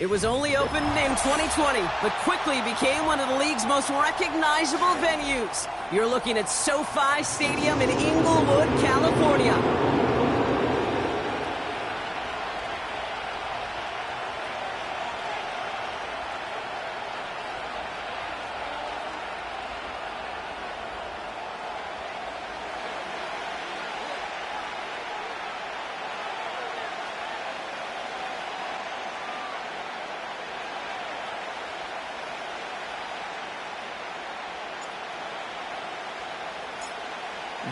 It was only opened in 2020, but quickly became one of the league's most recognizable venues. You're looking at SoFi Stadium in Inglewood, California.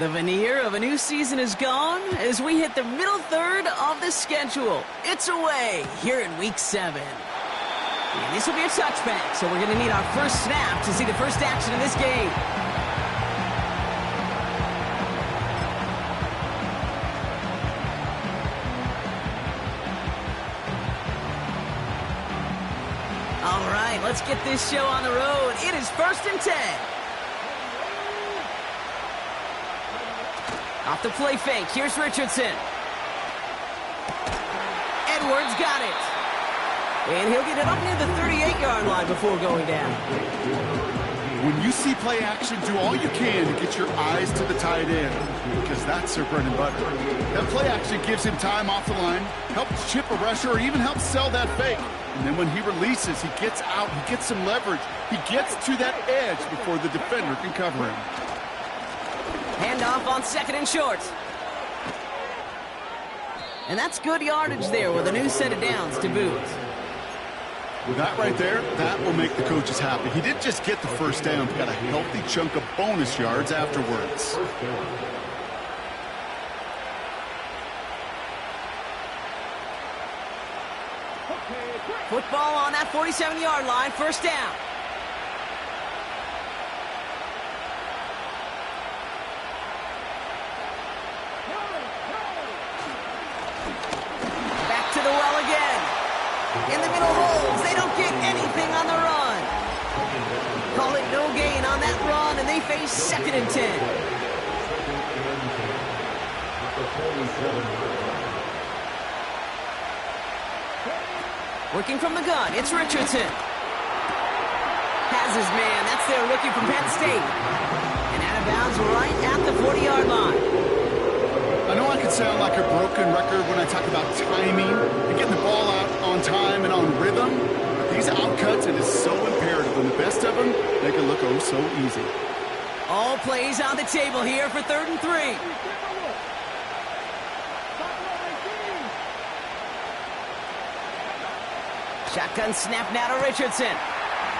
The veneer of a new season is gone as we hit the middle third of the schedule. It's away here in Week 7. And this will be a touchback, so we're going to need our first snap to see the first action of this game. All right, let's get this show on the road. It is 1st and 10. Off the play fake, here's Richardson. Edwards got it. And he'll get it up near the 38-yard line before going down. When you see play action, do all you can to get your eyes to the tight end, because that's their bread and butter. That play action gives him time off the line, helps chip a rusher, or even helps sell that fake. And then when he releases, he gets out, he gets some leverage. He gets to that edge before the defender can cover him. Handoff on 2nd and short. And that's good yardage there with a new set of downs to boot. With that right there, that will make the coaches happy. He didn't just get the first down, he got a healthy chunk of bonus yards afterwards. Football on that 47-yard line, 1st down. To the well again. In the middle holes, they don't get anything on the run. Call it no gain on that run, and they face 2nd and 10. Working from the gun, it's Richardson. Has his man, that's their rookie from Penn State. And out of bounds right at the 40-yard line. I know I could sound like a broken record when I talk about timing and getting the ball out on time and on rhythm, but these outcuts, it is so imperative, and the best of them make it look oh so easy. All plays on the table here for 3rd and 3. Shotgun snap now to Richardson.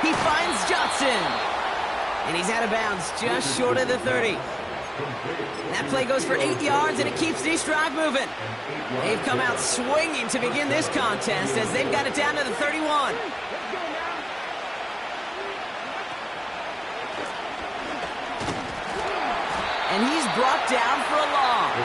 He finds Johnson. And he's out of bounds just short of the 30. That play goes for 8 yards, and it keeps this drive moving. They've come out swinging to begin this contest as they've got it down to the 31. And he's brought down for a loss.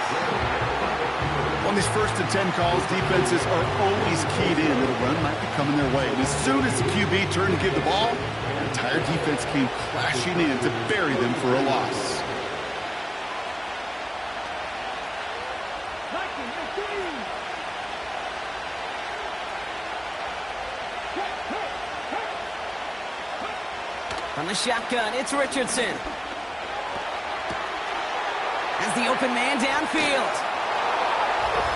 On these 1st and 10 calls, defenses are always keyed in that a run might be coming their way. And as soon as the QB turned to give the ball, the entire defense came crashing in to bury them for a loss. From the shotgun, it's Richardson. Has the open man downfield.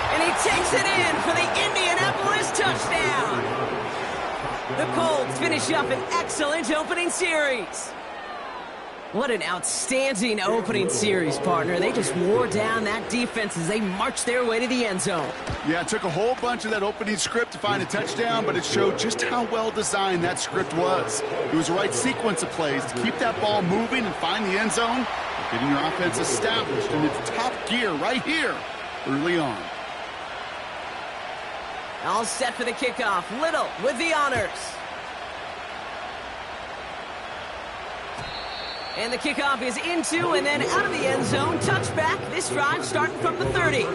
And he takes it in for the Indianapolis touchdown. The Colts finish up an excellent opening series. What an outstanding opening series, partner. They just wore down that defense as they marched their way to the end zone. Yeah, it took a whole bunch of that opening script to find a touchdown, but it showed just how well designed that script was. It was the right sequence of plays to keep that ball moving and find the end zone, getting your offense established in its top gear right here early on. All set for the kickoff. Little with the honors. And the kickoff is into and then out of the end zone. Touchback. This drive starting from the 30.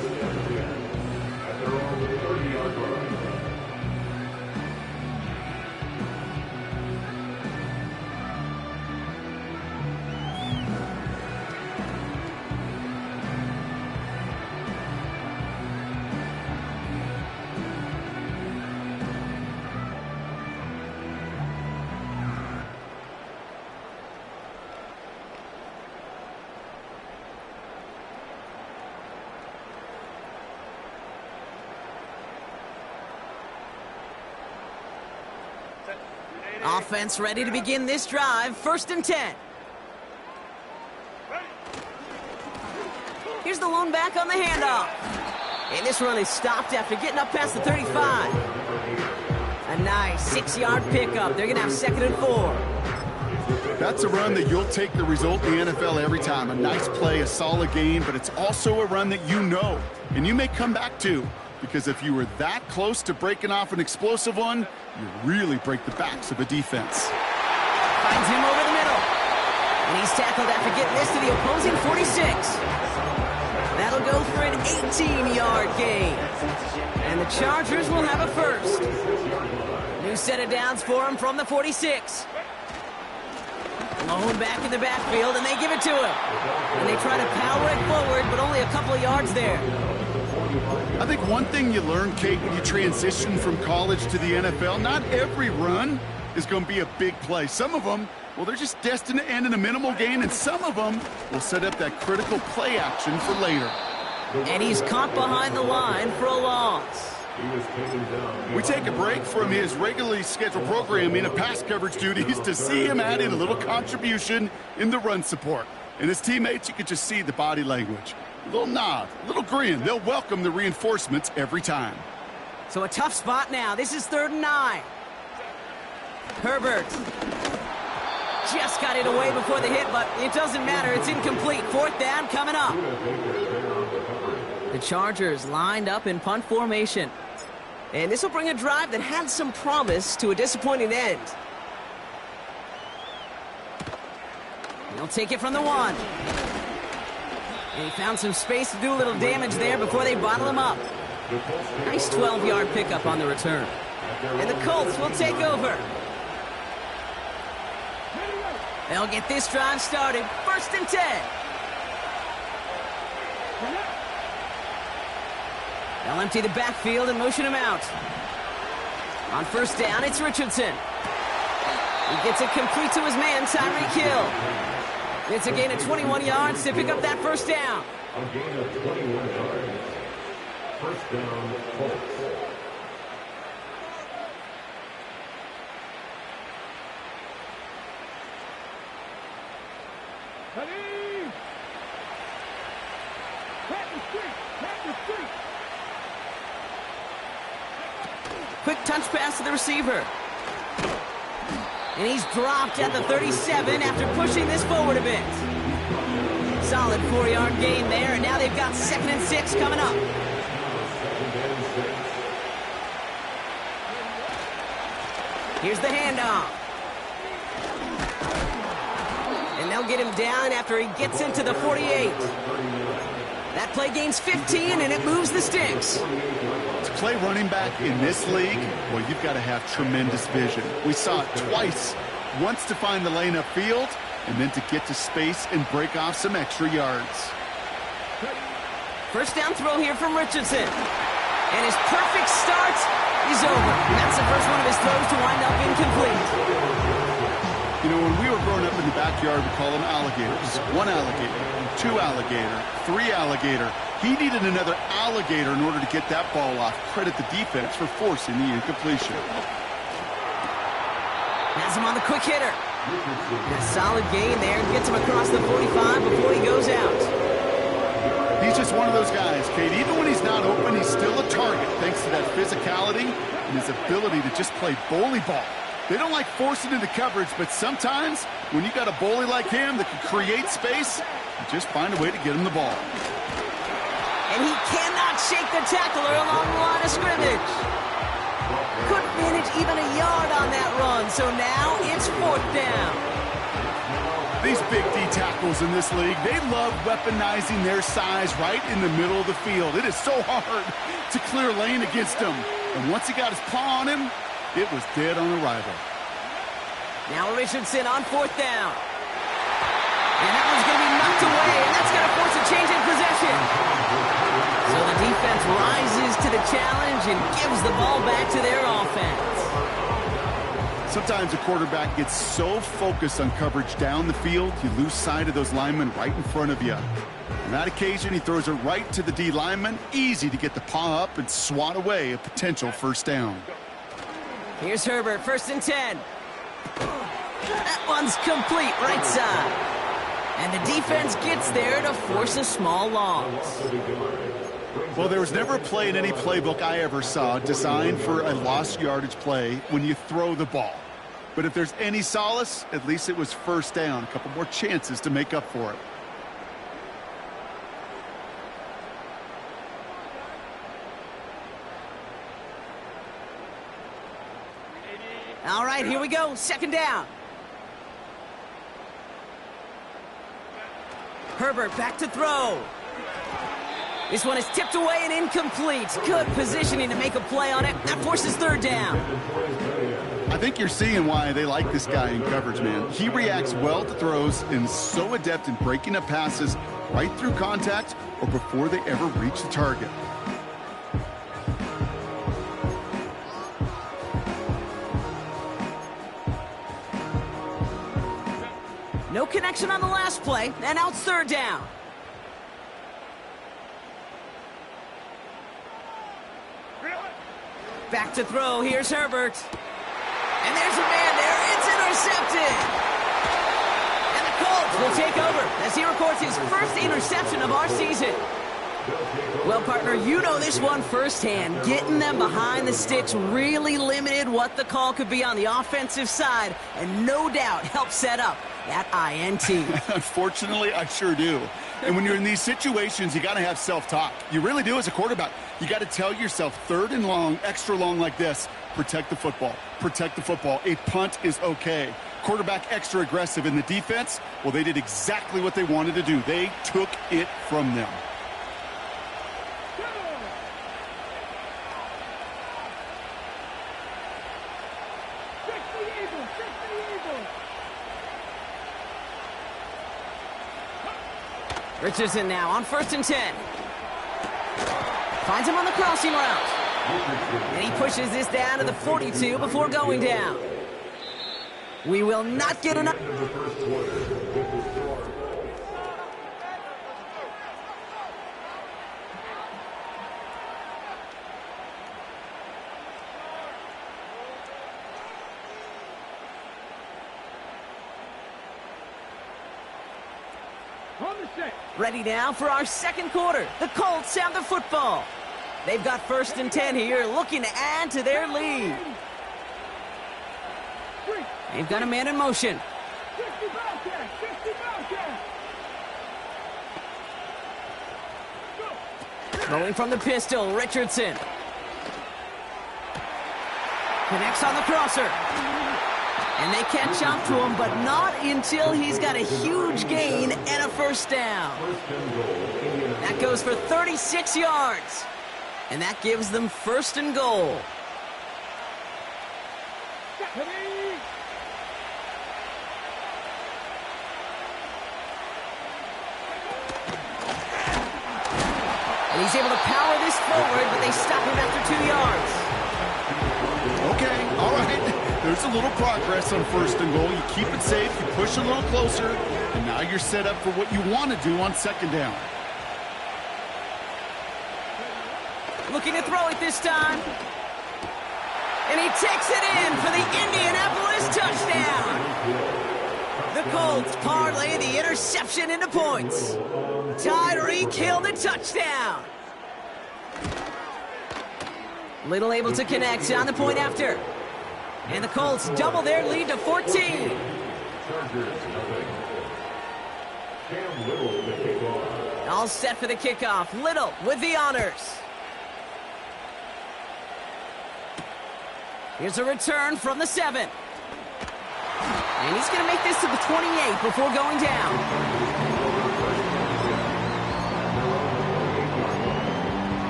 Offense ready to begin this drive. 1st and 10. Here's the lone back on the handoff. And this run is stopped after getting up past the 35. A nice 6-yard pickup. They're going to have 2nd and 4. That's a run that you'll take the result in the NFL every time. A nice play, a solid game, but it's also a run that you know and you may come back to, because if you were that close to breaking off an explosive one, you really break the backs of a defense. Finds him over the middle. And he's tackled after getting this to the opposing 46. That'll go for an 18-yard gain. And the Chargers will have a first. New set of downs for him from the 46. Lone back in the backfield, and they give it to him. And they try to power it forward, but only a couple of yards there. I think one thing you learn, Kate, when you transition from college to the NFL, not every run is going to be a big play. Some of them, well, they're just destined to end in a minimal gain, and some of them will set up that critical play action for later. And he's caught behind the line for a loss. We take a break from his regularly scheduled programming of pass coverage duties to see him add in a little contribution in the run support. And his teammates, you can just see the body language. A little nod, a little grin. They'll welcome the reinforcements every time. So a tough spot now. This is 3rd and 9. Herbert just got it away before the hit, but it doesn't matter. It's incomplete. 4th down coming up. The Chargers lined up in punt formation. And this will bring a drive that had some promise to a disappointing end. He'll take it from the 1. And he found some space to do a little damage there before they bottle him up. Nice 12-yard pickup on the return. And the Colts will take over. They'll get this drive started. 1st and 10. They'll empty the backfield and motion him out. On 1st down, it's Richardson. He gets it complete to his man, Tyreek Hill. It's a gain of 21 yards to pick up that 1st down. A gain of 21 yards. 1st down, Colts. Quick touch pass to the receiver. And he's dropped at the 37 after pushing this forward a bit. Solid 4-yard gain there, and now they've got 2nd and 6 coming up. Here's the handoff. And they'll get him down after he gets into the 48. That play gains 15, and it moves the sticks. To play running back in this league, well, you've got to have tremendous vision. We saw it twice. Once to find the lane upfield, and then to get to space and break off some extra yards. 1st down throw here from Richardson. And his perfect start is over. And that's the first one of his throws to wind up incomplete. You know, when we were growing up in the backyard, we call them alligators. 1 alligator, 2 alligator, 3 alligator. He needed another alligator in order to get that ball off. Credit the defense for forcing the incompletion. Has him on the quick hitter. And a solid gain there. Gets him across the 45 before he goes out. He's just one of those guys, Kate. Even when he's not open, he's still a target thanks to that physicality and his ability to just play bully ball. They don't like forcing into coverage, but sometimes when you got a bully like him that can create space, you just find a way to get him the ball. And he cannot shake the tackler along the line of scrimmage. Couldn't manage even a yard on that run, so now it's 4th down. These big D tackles in this league, they love weaponizing their size right in the middle of the field. It is so hard to clear lane against him. And once he got his paw on him, it was dead on arrival. Now Richardson on 4th down. And that one's going to be knocked away, and that's going to force a change in possession. So the defense rises to the challenge and gives the ball back to their offense. Sometimes a quarterback gets so focused on coverage down the field, you lose sight of those linemen right in front of you. On that occasion, he throws it right to the D lineman. Easy to get the paw up and swat away a potential 1st down. Here's Herbert, 1st and 10. That one's complete right side. And the defense gets there to force a small loss. Well, there was never a play in any playbook I ever saw designed for a lost yardage play when you throw the ball. But if there's any solace, at least it was first down. A couple more chances to make up for it. All right, here we go. Second down. Herbert back to throw. This one is tipped away and incomplete. Good positioning to make a play on it. That forces third down. I think you're seeing why they like this guy in coverage, man. He reacts well to throws and is so adept in breaking up passes right through contact or before they ever reach the target. No connection on the last play, and now it's third down. Back to throw, here's Herbert. And there's a man there, it's intercepted. And the Colts will take over as he records his first interception of our season. Well, partner, you know this one firsthand. Getting them behind the sticks really limited what the call could be on the offensive side, and no doubt helped set up that INT. Unfortunately, I sure do. And when you're in these situations, you got to have self-talk. You really do as a quarterback. You got to tell yourself, third and long, extra long like this, protect the football. Protect the football. A punt is okay. Quarterback extra aggressive in the defense, well, they did exactly what they wanted to do. They took it from them. Richardson now on 1st and 10. Finds him on the crossing route. And he pushes this down to the 42 before going down. We will not get enough. Ready now for our second quarter. The Colts have the football. They've got 1st and 10 here, looking to add to their lead. They've got a man in motion. Throwing from the pistol, Richardson. Connects on the crosser. And they catch up to him, but not until he's got a huge gain and a first down. That goes for 36 yards. And that gives them 1st and goal. And he's able to power this forward, but they stop him after 2 yards. Okay, all right. There's a little progress on 1st and goal. You keep it safe, you push a little closer, and now you're set up for what you want to do on 2nd down. Looking to throw it this time. And he takes it in for the Indianapolis touchdown. The Colts parlay the interception into points. Tyreek Hill the touchdown. Little able to connect on the point after. And the Colts double their lead to 14. All set for the kickoff. Little with the honors. Here's a return from the 7. And he's going to make this to the 28 before going down.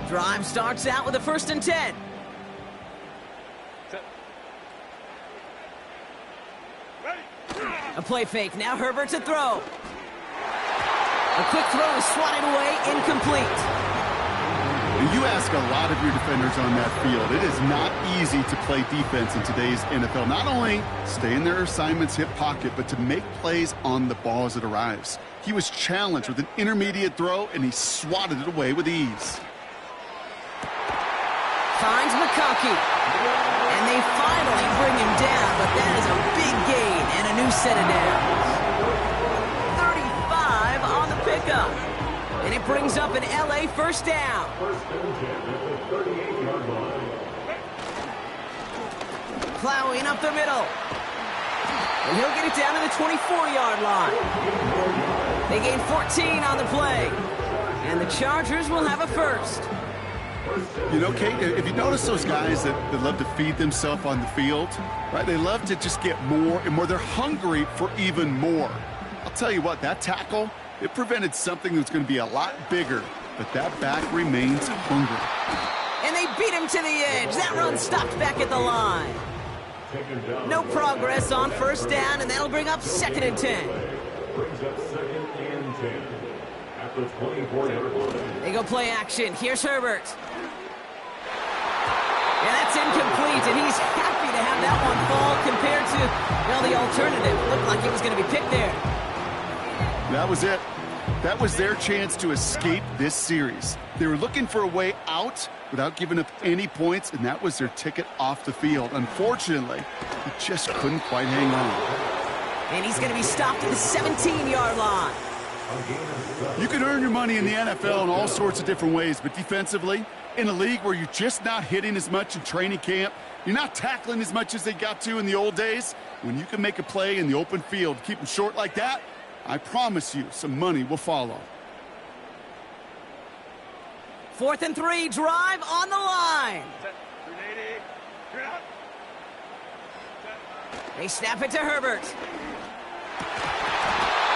Drive starts out with a 1st and 10. A play fake. Now Herbert to throw. A quick throw is swatted away, incomplete. You ask a lot of your defenders on that field. It is not easy to play defense in today's NFL. Not only stay in their assignment's hip pocket, but to make plays on the ball as it arrives. He was challenged with an intermediate throw, and he swatted it away with ease. Finds McConkey. And they finally bring him down, but that is a big gain and a new set of downs. 35 on the pickup. And it brings up an LA first down. First and 10 at the 38-yard line. Plowing up the middle. And he'll get it down to the 24-yard line. They gain 14 on the play. And the Chargers will have a first. You know, Kate, if you notice those guys that love to feed themselves on the field, right? They love to just get more and more. They're hungry for even more. I'll tell you what, that tackle, it prevented something that's going to be a lot bigger, but that back remains hungry. And they beat him to the edge. That run stopped back at the line. No progress on first down, and that'll bring up 2nd and 10. Brings up 2nd and 10 at the 24-yard line. They go play action. Here's Herbert. And that's incomplete, and he's happy to have that one fall compared to, well, the alternative. It looked like it was going to be picked there. That was it. That was their chance to escape this series. They were looking for a way out without giving up any points, and that was their ticket off the field. Unfortunately, he just couldn't quite hang on. And he's going to be stopped at the 17-yard line. You can earn your money in the NFL in all sorts of different ways, but defensively, in a league where you're just not hitting as much in training camp, you're not tackling as much as they got to in the old days, when you can make a play in the open field, keep them short like that, I promise you some money will follow. 4th and 3, drive on the line. They snap it to Herbert.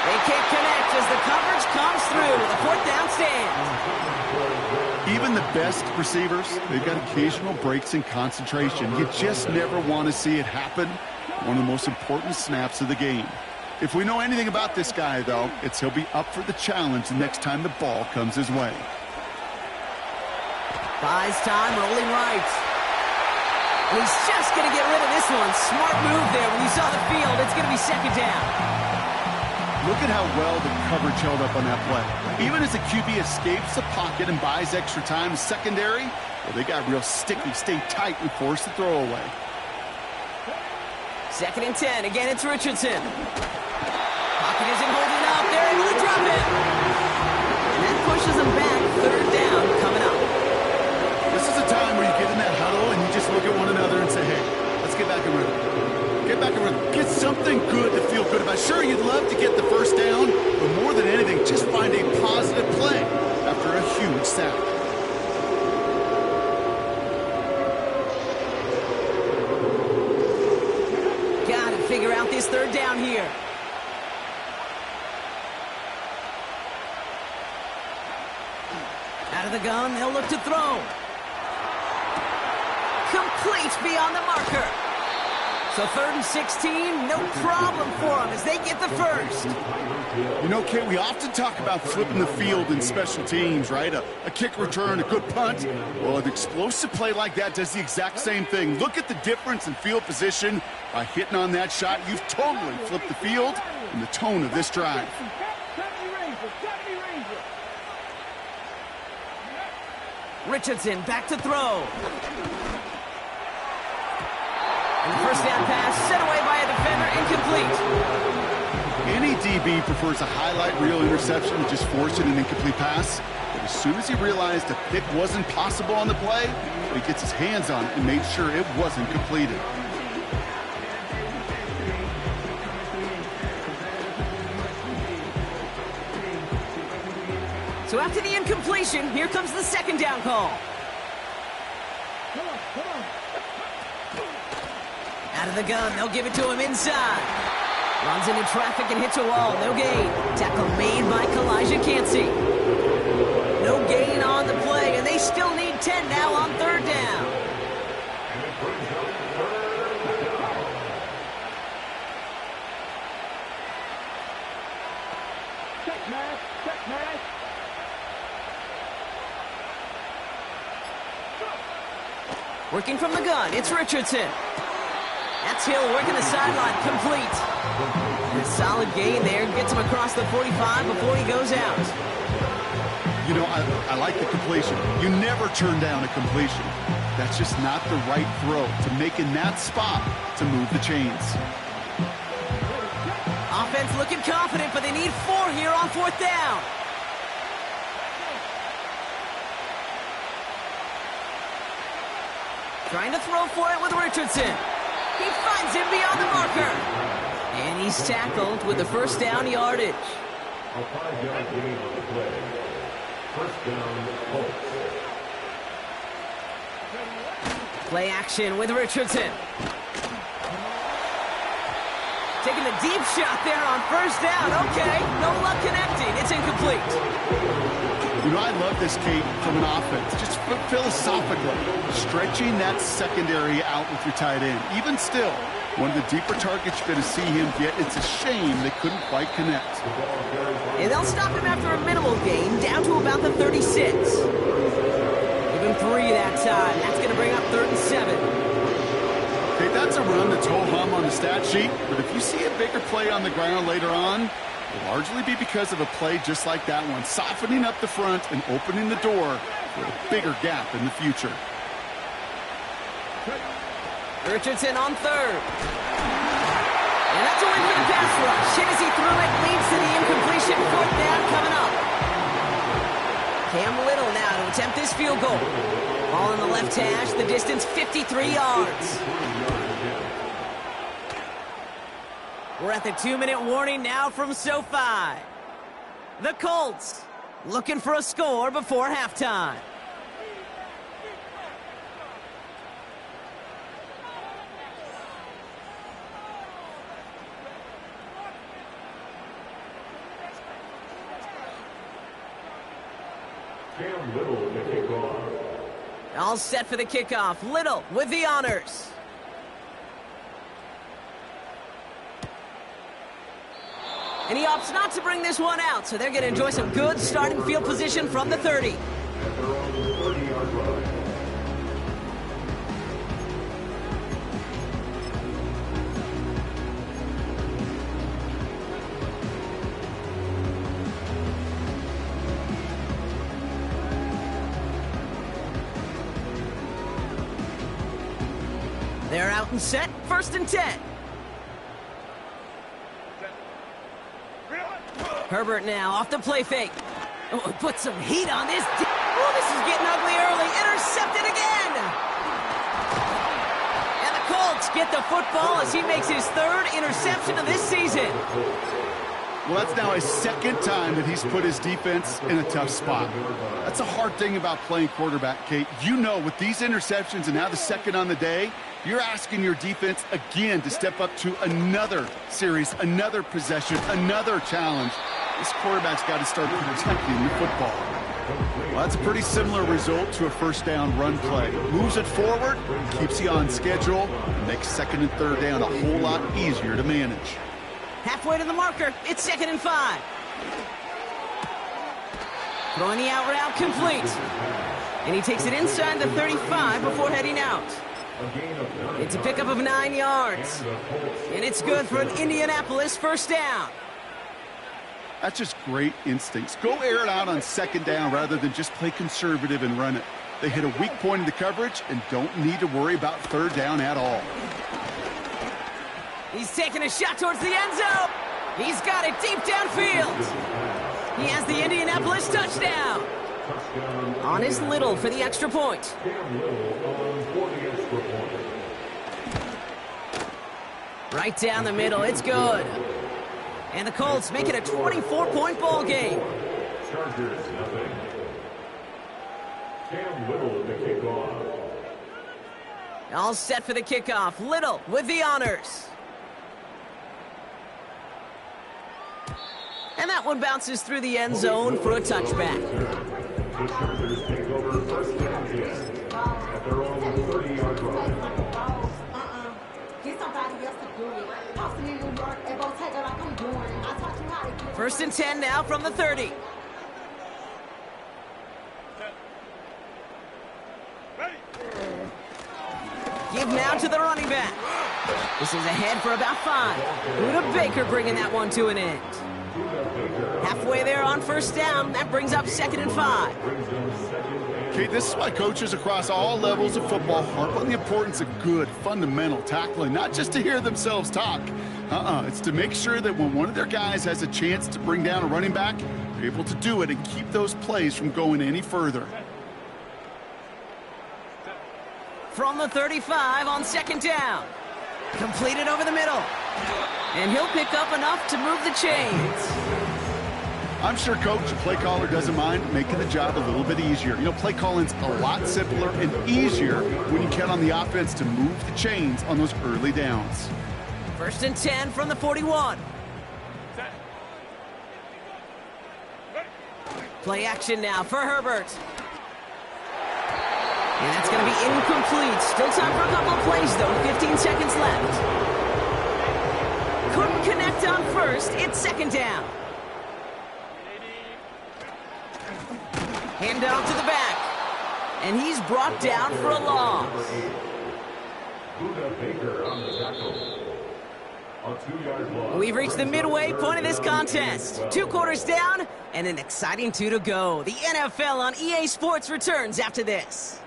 They can't connect as the coverage comes through. The 4th down stand. Even the best receivers, they've got occasional breaks in concentration. You just never want to see it happen. One of the most important snaps of the game. If we know anything about this guy, though, it's he'll be up for the challenge the next time the ball comes his way. Buys time, rolling right. And he's just going to get rid of this one. Smart move there. When you saw the field, it's going to be 2nd down. Look at how well the coverage held up on that play. Even as the QB escapes the pocket and buys extra time, secondary, well, they got real sticky, stay tight, and force the throw away. 2nd and 10. Again, it's Richardson. Pocket isn't holding up. They're able to drop it. And that pushes them back. 3rd down coming up. This is a time where you get in that huddle and you just look at one another and say, hey, let's get back in rhythm. Get back in rhythm. Get something good to feel good about. Sure, you'd love to get the first down, but more than anything, just find a positive play after a huge sack. Got to figure out this 3rd down here. Out of the gun, they'll look to throw. Complete beyond the marker. So 3rd and 16, no problem for them as they get the first. You know, Kate, we often talk about flipping the field in special teams, right? A kick return, a good punt. Well, an explosive play like that does the exact same thing. Look at the difference in field position. By hitting on that shot, you've totally flipped the field and the tone of this drive. Richardson back to throw. And the first down pass sent away by a defender, incomplete. Any DB prefers a highlight reel interception to just forcing an incomplete pass. But as soon as he realized a pick wasn't possible on the play, he gets his hands on it and made sure it wasn't completed. So after the incompletion, here comes the 2nd down call. Out of the gun, they'll give it to him inside. Runs into traffic and hits a wall, no gain. Tackle made by Kalijah Cansey. No gain on the play, and they still need 10 now on 3rd down. Working from the gun, it's Richardson. That's Hill working the sideline, complete. And a solid gain there, gets him across the 45 before he goes out. You know, I like the completion. You never turn down a completion. That's just not the right throw to make in that spot to move the chains. Offense looking confident, but they need 4 here on 4th down. Trying to throw for it with Richardson. He finds him beyond the marker. And he's tackled with the 1st down yardage. A 5-yard gain on the play. 1st down, Colts. Play action with Richardson. Taking the deep shot there on 1st down. Okay, no luck connecting. It's incomplete. You know, I love this, Kate, from an offense. Just philosophically, stretching that secondary out with your tight end. Even still, one of the deeper targets you're going to see him get. It's a shame they couldn't quite connect. And they'll stop him after a minimal gain, down to about the 36. Give him 3 that time. That's going to bring up 3rd and 7. Okay, that's a run that's ho-hum on the stat sheet, but if you see a bigger play on the ground later on, it'll largely be because of a play just like that one, softening up the front and opening the door for a bigger gap in the future. Richardson on 3rd. And that's a win for the pass rush. Hit as he threw it, leads to the incompletion. 4th down coming up. Cam Little now to attempt this field goal. Ball in the left hash, the distance 53 yards. We're at the 2-minute warning now from SoFi. The Colts looking for a score before halftime. Cam Little with the kickoff. All set for the kickoff. Little with the honors. And he opts not to bring this one out, so they're going to enjoy some good starting field position from the 30. At their own 30-yard line. They're out and set. 1st and 10. Herbert now off the play fake. Oh, put some heat on this. Oh, this is getting ugly early. Intercepted again. And the Colts get the football as he makes his 3rd interception of this season. Well, that's now his 2nd time that he's put his defense in a tough spot. That's a hard thing about playing quarterback, Kate. You know, with these interceptions and now the 2nd on the day, you're asking your defense again to step up to another series, another possession, another challenge. This quarterback's got to start protecting the football. Well, that's a pretty similar result to a 1st down run play. Moves it forward, keeps you on schedule, and makes 2nd and 3rd down a whole lot easier to manage. Halfway to the marker, it's 2nd and 5. Throwing the out route complete. And he takes it inside the 35 before heading out. It's a pickup of 9 yards. And it's good for an Indianapolis 1st down. That's just great instincts. Go air it out on 2nd down rather than just play conservative and run it. They hit a weak point in the coverage and don't need to worry about 3rd down at all. He's taking a shot towards the end zone. He's got it deep downfield. He has the Indianapolis touchdown. On his Little for the extra point. Right down the middle, it's good. And the Colts make it a 24-point ball game. Chargers, nothing. Cam Little with the kickoff. All set for the kickoff. Little with the honors. And that one bounces through the end zone for a touchback. The Chargers take over 1st down again at their own 30-yard line. Get somebody else to do it. Boston in New York, and go take it like I'm doing. I taught you how to get 1st and 10 now from the 30. Give now to the running back. This is ahead for about 5. Buda Baker bringing that one to an end. Halfway there on first down. That brings up 2nd and 5. Okay, this is why coaches across all levels of football harp on the importance of good, fundamental tackling, not just to hear themselves talk. It's to make sure that when one of their guys has a chance to bring down a running back, they're able to do it and keep those plays from going any further. From the 35 on 2nd down. Completed over the middle. And he'll pick up enough to move the chains. I'm sure coach, the play caller, doesn't mind making the job a little bit easier. You know, play calling's a lot simpler and easier when you count on the offense to move the chains on those early downs. 1st and 10 from the 41. Play action now for Herbert. And that's going to be incomplete. Still time for a couple of plays, though. 15 seconds left. Couldn't connect on first. It's 2nd down. Hand out to the back. And he's brought down for a loss. Buda Baker on the tackle. A 2-yard loss. We've reached the midway point of this contest. 2 quarters down and an exciting 2 to go. The NFL on EA Sports returns after this.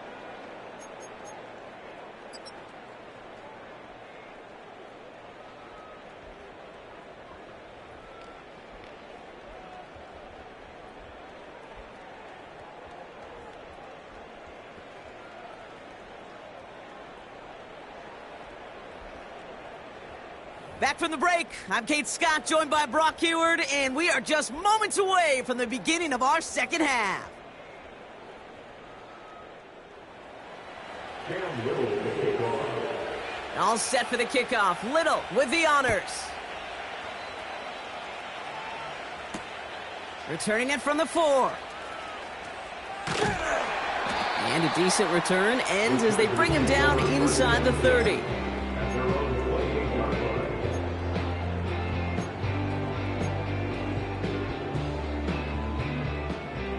Back from the break, I'm Kate Scott, joined by Brock Heward, and we are just moments away from the beginning of our second half. Cam Little to kick off. All set for the kickoff. Little with the honors. Returning it from the 4. And a decent return ends as they bring him down inside the 30.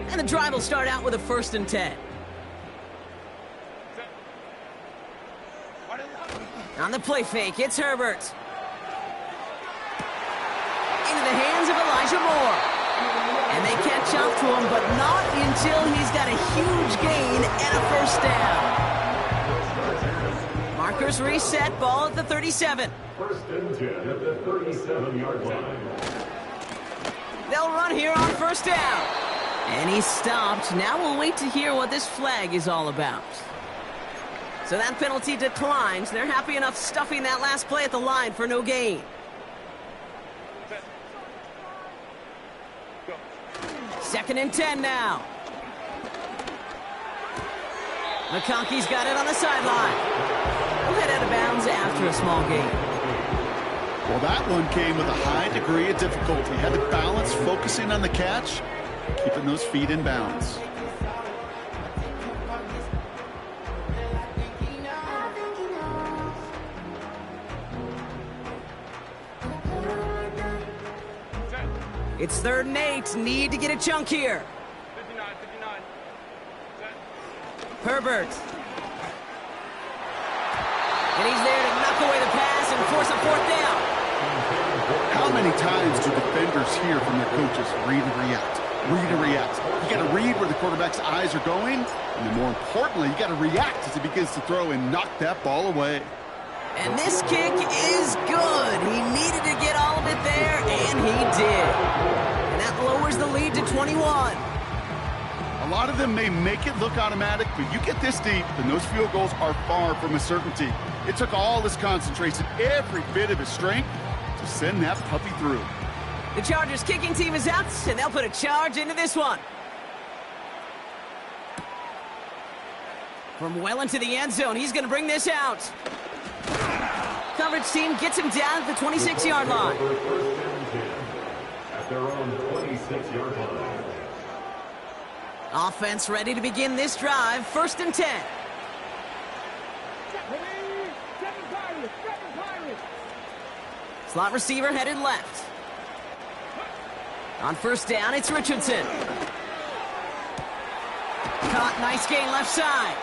And the drive will start out with a 1st and 10. On the play fake, it's Herbert. Into the hands of Elijah Moore. And they catch up to him, but not until he's got a huge gain and a 1st down. Markers reset, ball at the 37. 1st and 10 at the 37-yard line. They'll run here on 1st down. And he's stopped. Now we'll wait to hear what this flag is all about. So that penalty declines. They're happy enough stuffing that last play at the line for no gain. Second and 10 now. McConkey's got it on the sideline. We'll head out of bounds after a small gain. Well, that one came with a high degree of difficulty. Had to balance focusing on the catch, keeping those feet in bounds. It's 3rd and 8. Need to get a chunk here. 59. Herbert. And he's there to knock away the pass and force a 4th down. How many times do defenders hear from their coaches, read and react, read and react? You got to read where the quarterback's eyes are going, and then more importantly, you got to react as he begins to throw and knock that ball away. And this kick is good. He needed to get all of it there, and he did. And that lowers the lead to 21. A lot of them may make it look automatic, but you get this deep, and those field goals are far from a certainty. It took all his concentration, every bit of his strength, to send that puppy through. The Chargers kicking team is out, and they'll put a charge into this one. From well into the end zone, he's going to bring this out. Coverage team gets him down at the 26-yard line. At their own 26-yard line. Offense ready to begin this drive. 1st and 10. Slot receiver headed left. On 1st down, it's Richardson. Caught, nice gain left side.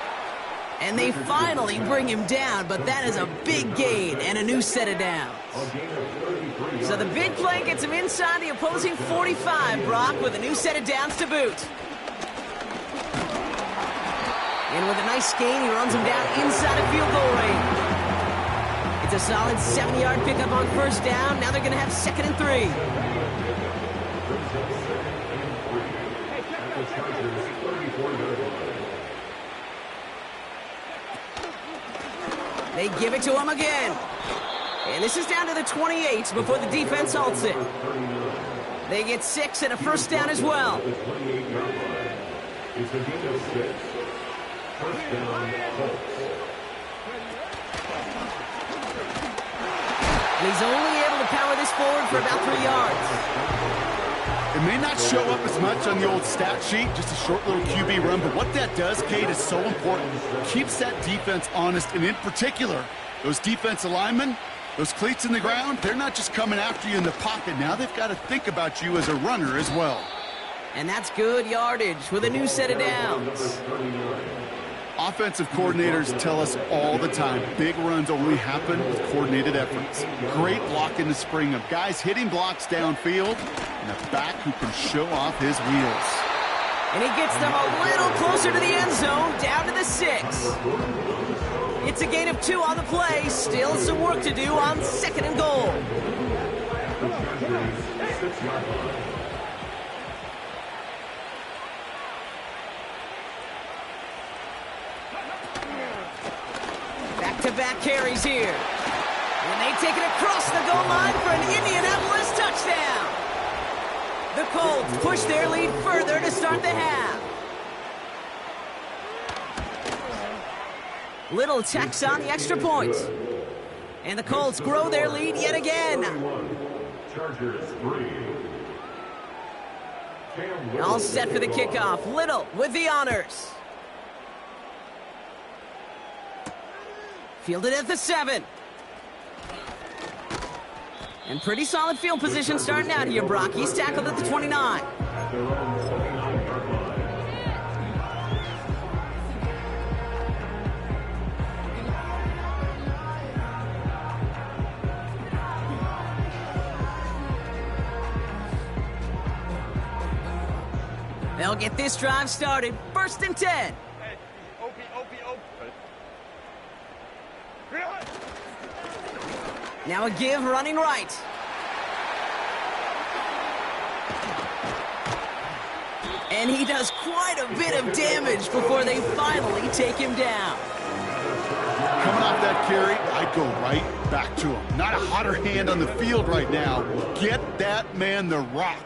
And they finally bring him down, but that is a big gain and a new set of downs. So the big play gets him inside the opposing 45, Brock, with a new set of downs to boot. And with a nice gain, he runs him down inside of field goal range. It's a solid 70-yard pickup on first down. Now they're going to have 2nd and 3. They give it to him again. And this is down to the 28 before the defense halts it. They get 6 and a first down as well. And he's only able to power this forward for about 3 yards. It may not show up as much on the old stat sheet, just a short little QB run, but what that does, Kate, is so important. Keeps that defense honest, and in particular, those defensive linemen, those cleats in the ground, they're not just coming after you in the pocket. Now they've got to think about you as a runner as well. And that's good yardage with a new set of downs. Offensive coordinators tell us all the time, big runs only happen with coordinated efforts. Great block in the spring of guys hitting blocks downfield, and a back who can show off his wheels. And he gets them a little closer to the end zone, down to the 6. It's a gain of 2 on the play. Still some work to do on 2nd and goal. Back-to-back carries here. And they take it across the goal line for an Indianapolis touchdown. The Colts push their lead further to start the half. Little checks on the extra point. And the Colts grow their lead yet again. All set for the kickoff. Little with the honors. Fielded at the 7. And pretty solid field position starting out here, Brock. He's tackled at the 29. They'll get this drive started. 1st and 10. Now a give running right. And he does quite a bit of damage before they finally take him down. Coming off that carry, I'd go right back to him. Not a hotter hand on the field right now. Get that man the rock.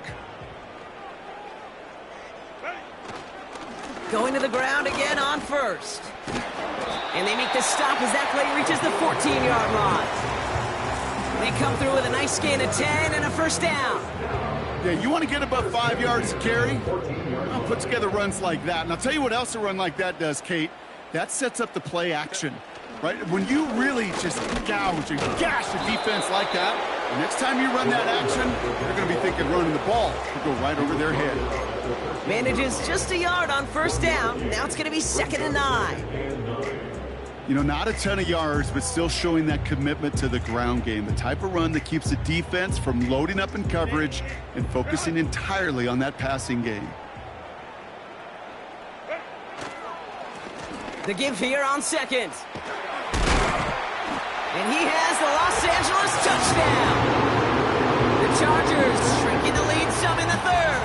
Going to the ground again on 1st. And they make the stop as that play reaches the 14-yard line. They come through with a nice gain of 10 and a first down. Yeah, you want to get above 5 yards to carry? Well, put together runs like that. And I'll tell you what else a run like that does, Kate. That sets up the play action, right? When you really just gouge and gash a defense like that, the next time you run that action, they're going to be thinking running the ball. It'll go right over their head. Manages just a yard on first down. Now it's going to be 2nd and 9. You know, not a ton of yards, but still showing that commitment to the ground game. The type of run that keeps the defense from loading up in coverage and focusing entirely on that passing game. The give here on 2nd. And he has the Los Angeles touchdown. The Chargers shrinking the lead some in the 3rd.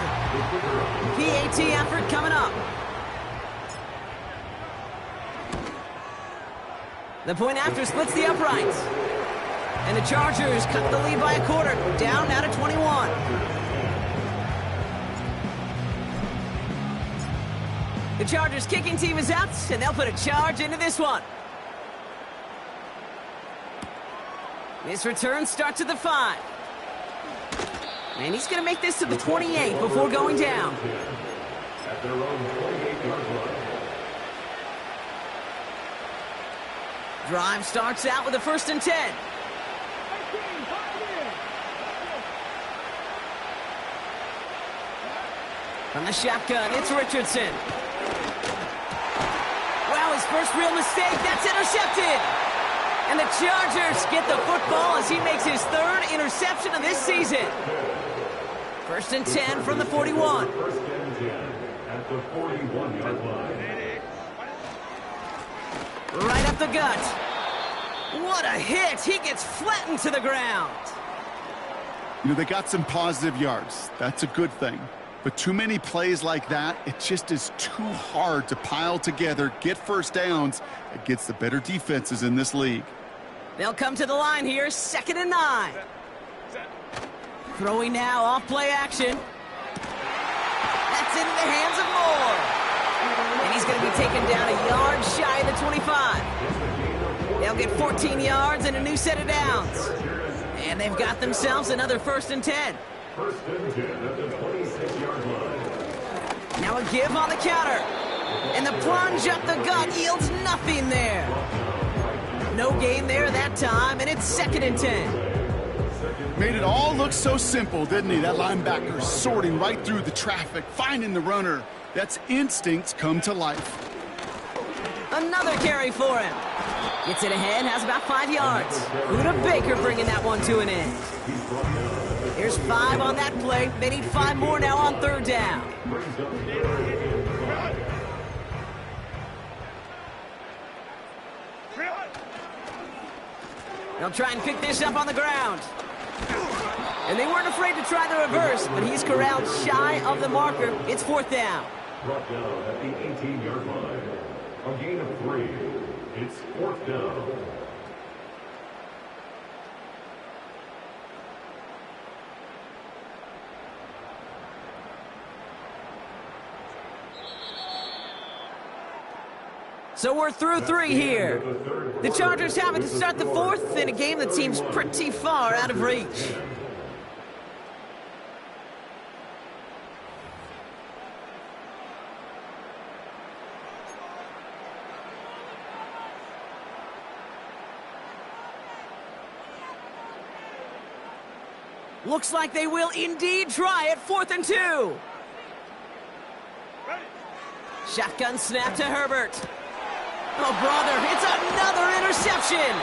PAT effort coming up. The point after splits the uprights. And the Chargers cut the lead by a quarter. Down now to 21. The Chargers kicking team is out, and they'll put a charge into this one. This return starts at the 5. And he's going to make this to the 28 before going down. At their own 28-yard line. Drive starts out with a 1st and 10. From the shotgun, it's Richardson. Wow, his first real mistake. That's intercepted. And the Chargers get the football as he makes his third interception of this season. 1st and 10 from the 41. 1st and 10 at the 41-yard line. Right up the gut. What a hit. He gets flattened to the ground. You know, they got some positive yards. That's a good thing. But too many plays like that, it just is too hard to pile together, get first downs against the better defenses in this league. They'll come to the line here, 2nd and 9. Throwing now, off play action. That's into the hands of Moore. And he's going to be taken down a yard shy of the 25. They'll get 14 yards and a new set of downs. And they've got themselves another 1st and 10. 1st and 10 at the 26-yard line. Now a give on the counter. And the plunge up the gut yields nothing there. No gain there that time, and it's 2nd and 10. Made it all look so simple, didn't he? That linebacker sorting right through the traffic, finding the runner. That's instincts come to life. Another carry for him. Gets it ahead, has about 5 yards. Buda Baker bringing that one to an end. Here's 5 on that play. They need 5 more now on 3rd down. They'll try and pick this up on the ground. And they weren't afraid to try the reverse, but he's corralled shy of the marker. It's 4th down. Brought down at the 18-yard line. A gain of 3. It's 4th down. So we're through 3 here. The Chargers have it to start the 4th in a game that seems pretty far out of reach. Looks like they will indeed try it. 4th and 2. Shotgun snap to Herbert. Oh, brother, it's another interception.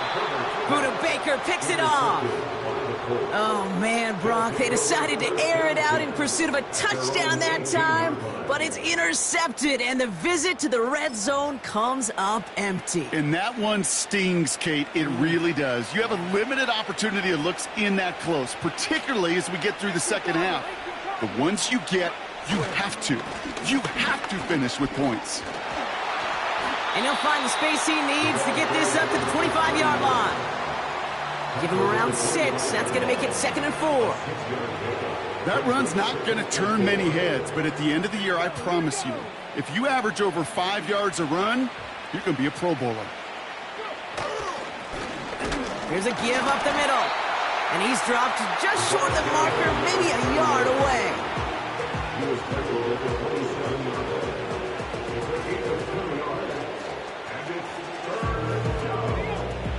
Buda Baker picks it off. Oh, man, Brock, they decided to air it out in pursuit of a touchdown that time, but it's intercepted, and the visit to the red zone comes up empty. And that one stings, Kate. It really does. You have a limited opportunity that looks in that close, particularly as we get through the second half. But once you get, you have to finish with points. And he'll find the space he needs to get this up to the 25-yard line. Give him around 6. That's going to make it 2nd and 4. That run's not going to turn many heads, but at the end of the year, I promise you, if you average over 5 yards a run, you're going to be a Pro Bowler. Here's a give up the middle. And he's dropped just short of the marker, maybe a yard away.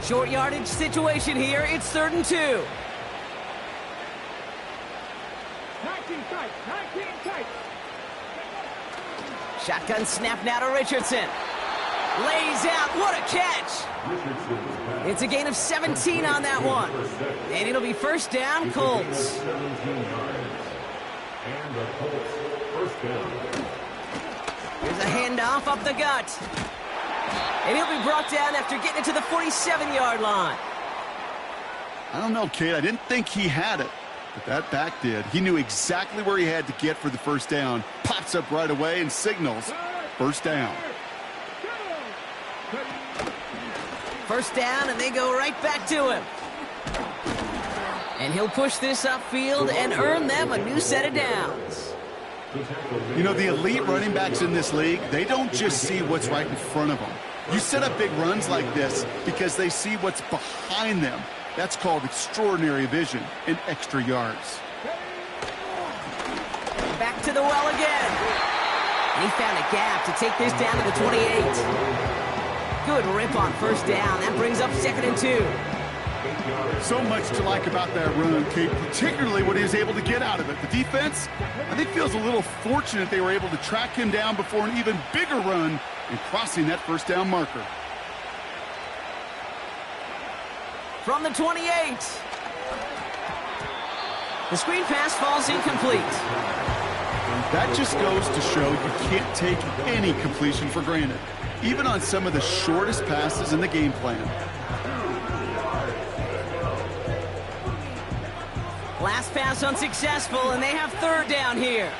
Short yardage situation here. It's 3rd and 2. 19 tight. Shotgun snap now to Richardson. Lays out. What a catch. It's a gain of 17 on that one. And it'll be 1st down, Colts. And the Colts, 1st down. Here's a handoff up the gut. And he'll be brought down after getting it to the 47-yard line. I don't know, Kate. I didn't think he had it, but that back did. He knew exactly where he had to get for the 1st down. Pops up right away and signals 1st down. 1st down, and they go right back to him. And he'll push this upfield and earn them a new set of downs. You know, the elite running backs in this league, they don't just see what's right in front of them. You set up big runs like this because they see what's behind them. That's called extraordinary vision and extra yards. Back to the well again. And he found a gap to take this down to the 28. Good rip on 1st down. That brings up 2nd and 2. So much to like about that run, Kate, particularly what he was able to get out of it. The defense, I think, feels a little fortunate they were able to track him down before an even bigger run and crossing that first down marker. From the 28. The screen pass falls incomplete. That just goes to show you can't take any completion for granted, even on some of the shortest passes in the game plan. Last pass unsuccessful, and they have third down here.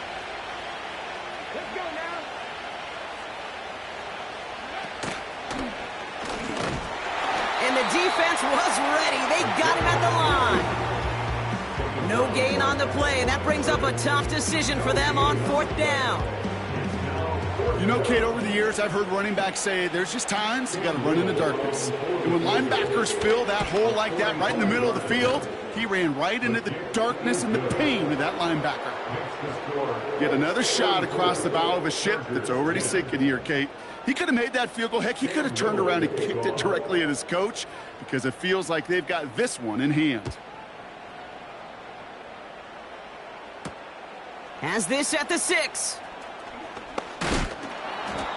And the defense was ready. They got him at the line. No gain on the play, and that brings up a tough decision for them on fourth down. You know, Kate, over the years, I've heard running backs say there's just times you got to run in the darkness. And when linebackers fill that hole like that right in the middle of the field, he ran right into the darkness and the pain of that linebacker. Get another shot across the bow of a ship that's already sinking here, Kate. He could have made that field goal. Heck, he could have turned around and kicked it directly at his coach because it feels like they've got this one in hand. Has this at the 6.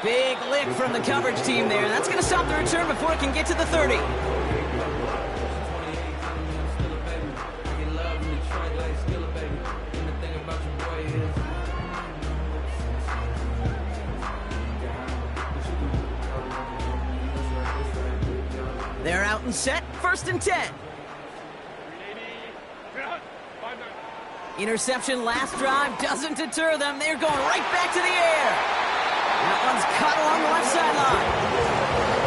Big lick from the coverage team there. That's going to stop the return before it can get to the 30. They're out and set. First and 10. Interception last drive doesn't deter them. They're going right back to the air. That one's caught along the left sideline.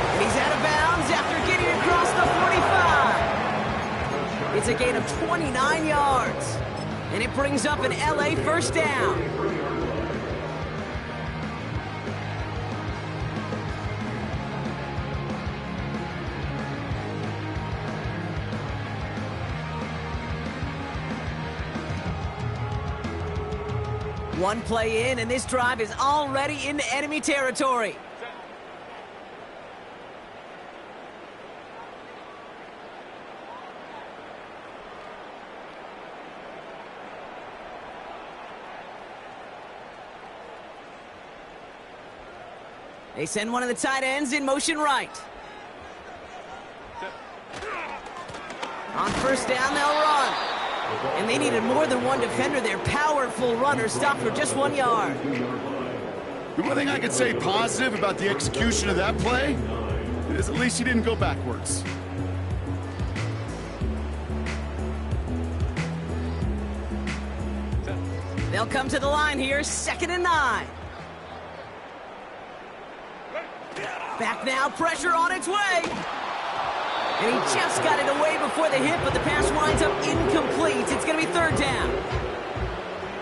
And he's out of bounds after getting across the 45. It's a gain of 29 yards. And it brings up an LA first down. One play in, and this drive is already into enemy territory. They send one of the tight ends in motion right. On first down, they'll run. And they needed more than one defender. Their powerful runner stopped for just 1 yard. The one thing I could say positive about the execution of that play is at least he didn't go backwards. They'll come to the line here, 2nd and 9. Back now, pressure on its way. And he just got it away before the hit, but the pass winds up incomplete. It's going to be third down.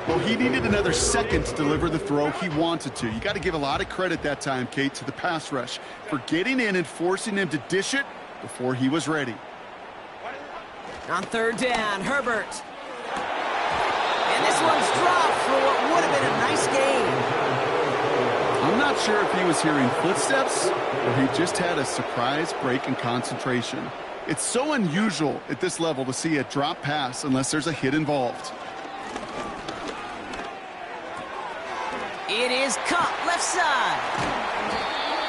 Well, he needed another second to deliver the throw he wanted to. You got to give a lot of credit that time, Kate, to the pass rush for getting in and forcing him to dish it before he was ready. On third down, Herbert. And this one's dropped for what would have been a nice gain. I'm not sure if he was hearing footsteps or he just had a surprise break in concentration. It's so unusual at this level to see a drop pass unless there's a hit involved. It is caught left side.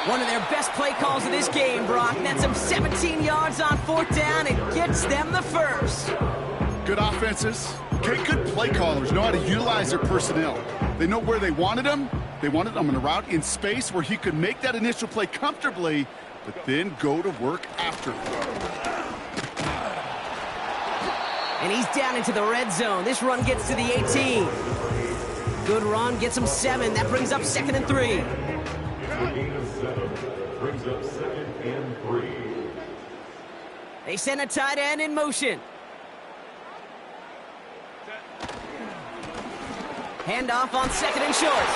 One of their best play calls of this game, Brock. Nets them 17 yards on fourth down and gets them the first. Good offenses. Okay, good play callers know how to utilize their personnel. They know where they wanted them. They wanted him in a route in space where he could make that initial play comfortably, but then go to work after. And he's down into the red zone. This run gets to the 18. Good run, gets him 7. That brings up 2nd and 3. The gain of 7 brings up 2nd and 3. They send a tight end in motion. Handoff on 2nd and short.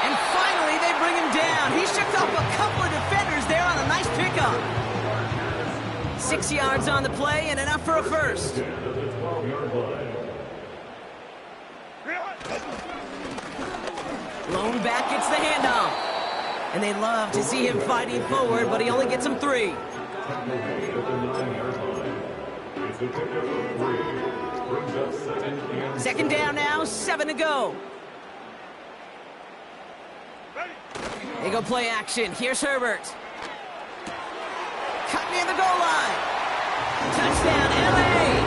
And finally, they bring him down. He shook off a couple of defenders there on a nice pickup. 6 yards on the play and enough for a first. Lone back gets the handoff. And they love to see him fighting forward, but he only gets him 3. Second down now, 7 to go. They go play action. Here's Herbert. Cut near the goal line. Touchdown, L.A.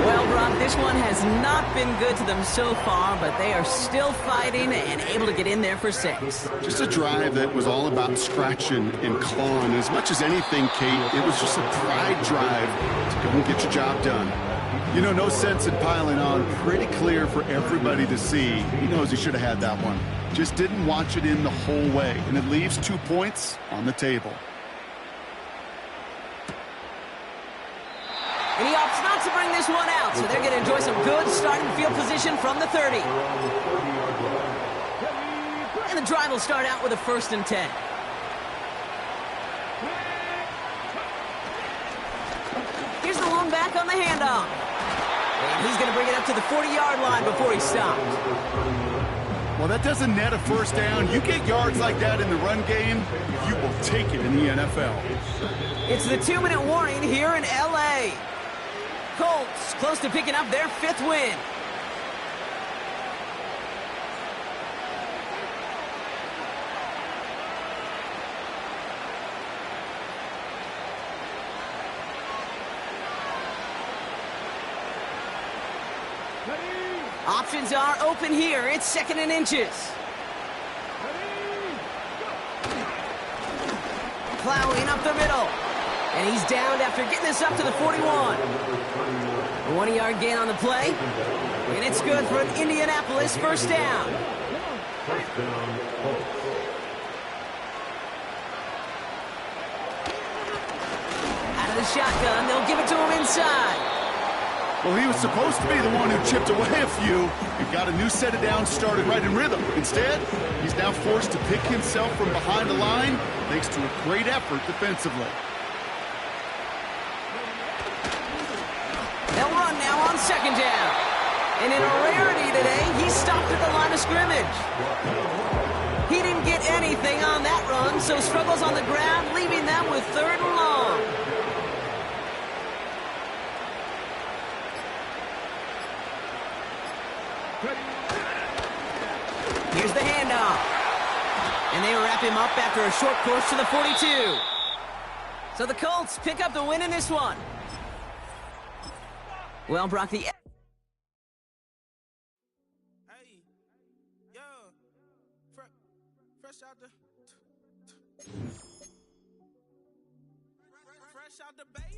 Well, Brock, this one has not been good to them so far, but they are still fighting and able to get in there for 6. Just a drive that was all about scratching and clawing. As much as anything, Kate, it was just a pride drive to go and get your job done. You know, no sense in piling on. Pretty clear for everybody to see. He knows he should have had that one. Just didn't watch it in the whole way, and it leaves 2 points on the table. And he opts not to bring this one out, so they're going to enjoy some good starting field position from the 30. And the drive will start out with a 1st and 10. Here's the lone back on the handoff. And he's going to bring it up to the 40-yard line before he stopped. Well, that doesn't net a 1st down. You get yards like that in the run game, you will take it in the NFL. It's the 2-minute warning here in L.A. Colts close to picking up their 5th win. Options are open here. It's 2nd and inches. Plowing up the middle. And he's downed after getting this up to the 41. A 1-yard gain on the play. And it's good for an Indianapolis 1st down. Out of the shotgun, they'll give it to him inside. Well, he was supposed to be the one who chipped away a few and got a new set of downs started right in rhythm. Instead, he's now forced to pick himself from behind the line thanks to a great effort defensively. They'll run now on 2nd down. And in a rarity today, he stopped at the line of scrimmage. He didn't get anything on that run, so struggles on the ground, leaving them with 3rd and long. Here's the handoff. And they wrap him up after a short course to the 42. So the Colts pick up the win in this one. Well, Brock, the... Hey, yo, fresh out the... Fresh out the base.